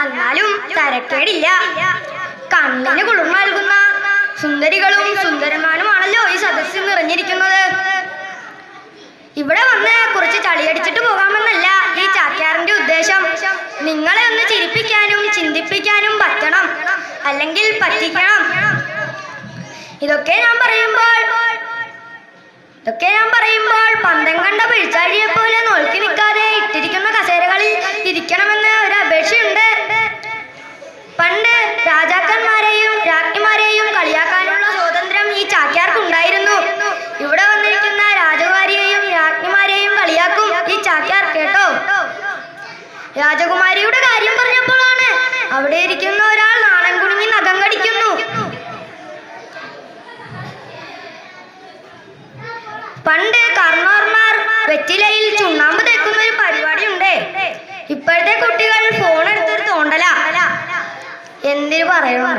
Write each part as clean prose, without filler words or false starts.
എന്നാലും തരക്കേടില്ല. കണ്ണിന് കുളിർമ നൽകുന്ന സുന്ദരികളും സുന്ദരന്മാരുമാണല്ലോ ഈ സദസ്സിൽ നിറഞ്ഞിരിക്കുന്നത്. ഇവിടെ വന്ന് കുറച്ച് ചളിയടിച്ചിട്ട് പോകാമെന്നല്ല ഈ ചാക്യാറിന്റെ ഉദ്ദേശം. നിങ്ങളെ ഒന്ന് ചിരിപ്പിക്കാനും ചിന്തിപ്പിക്കാനും പറ്റണം, അല്ലെങ്കിൽ പറ്റിക്കണം. ഇതൊക്കെ ഞാൻ പറയുമ്പോൾ പന്തം കണ്ട പിഴിച്ചാഴിയെ പോലെ നോക്കി നിൽക്കാതെ ഇട്ടിരിക്കുന്ന കസേരകളിൽ ഇരിക്കണമെന്ന് ഒരു അപേക്ഷയുണ്ട്. പണ്ട് രാജാക്കന്മാരെയും രാജ്ഞിമാരെയും കളിയാക്കാനുള്ള സ്വാതന്ത്ര്യം ഈ ചാക്യാർക്കുണ്ടായിരുന്നു. ഇവിടെ വന്നിരിക്കുന്ന രാജകുമാരിയെയും രാജ്ഞിമാരെയും കളിയാക്കും ഈ ചാക്യാർ, കേട്ടോ. രാജകുമാരിയുടെ കാര്യം പറഞ്ഞപ്പോഴാണ് അവിടെ ഇരിക്കുന്ന ഒരാൾ നാണം കുണുങ്ങി നഖം കടിക്കുന്നു. പണ്ട് കർണോർമാർ വെറ്റിലയിൽ ചുണ്ണാമ്പ് തേക്കുന്ന ഒരു പരിപാടിയുണ്ട്. ഇപ്പോഴത്തെ കുട്ടികൾ ഫോൺ എടുത്തൊരു തോണ്ടല. എന്തിനു പറയണോ,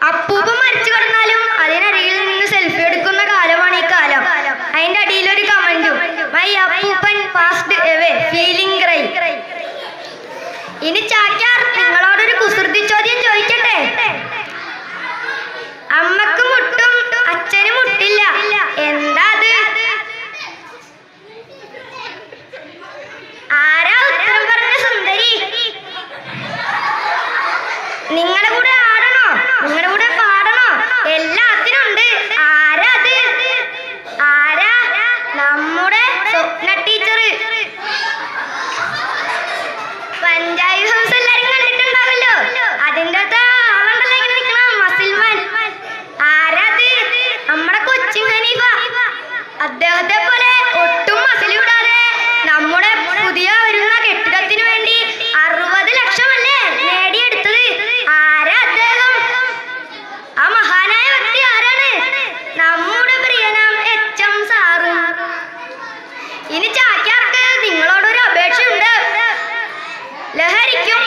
അപ്പൂപ്പ മരിച്ചു കിടന്നാലും അതിനടിയിൽ നിന്ന് സെൽഫി എടുക്കുന്ന കാലമാണ് ഈ കാലം. അതിന്റെ അടിയിലൊരു കമന്റും, മൈ അപ്പൂപ്പൻ പാസ്ഡ് എവേ ഫീലിംഗ് ഗ്രേറ്റ്. ഇനി ചാക്യാർ നിങ്ങളോടൊരു കുസൃതി ചോദ്യം ചോദിക്കട്ടെ. അമ്മക്ക് മുട്ടും അച്ഛന് മുട്ടില്ല, എന്താ അത്? ആരാ ഉത്തരം പറഞ്ഞ സുന്ദരി? നിങ്ങളുടെ കൂടെ ആടണോ, നിങ്ങളുടെ കൂടെ പാടണോ, എല്ലാത്തിനും ഉണ്ട്. ആരാ അത്? ആരാ? നമ്മുടെ സ്വപ്ന ടീച്ചർ. പഞ്ചായത്ത് ഹൗസ് എല്ലാരും കണ്ടിട്ടുണ്ടാവല്ലോ. അതിൻ്റെ ആളുണ്ടല്ലോ ഇങ്ങനെ നിൽക്കണം, മസിൽമാൻ. ആരാത്? നമ്മുടെ കൊച്ചിൻ ഹനീഫ. അദ്ദേഹത്തെ പോലെ ഒട്ടും മസിൽ വിടാതെ നമ്മുടെ പുതിയ വരുന്ന കെട്ടിടത്തിന് വേണ്ടി 60 ലക്ഷമല്ലേ നേടിയെടുത്തത്. ആരാ അദ്ദേഹം? ആ മഹാനായ വ്യക്തി ആരാണ്? നമ്മുടെ പ്രിയനാം HM സാറ്. ഇനി ചാക്യാർക്ക് നിങ്ങളോടൊരു അപേക്ഷയുണ്ട്. ലഹരിക്കും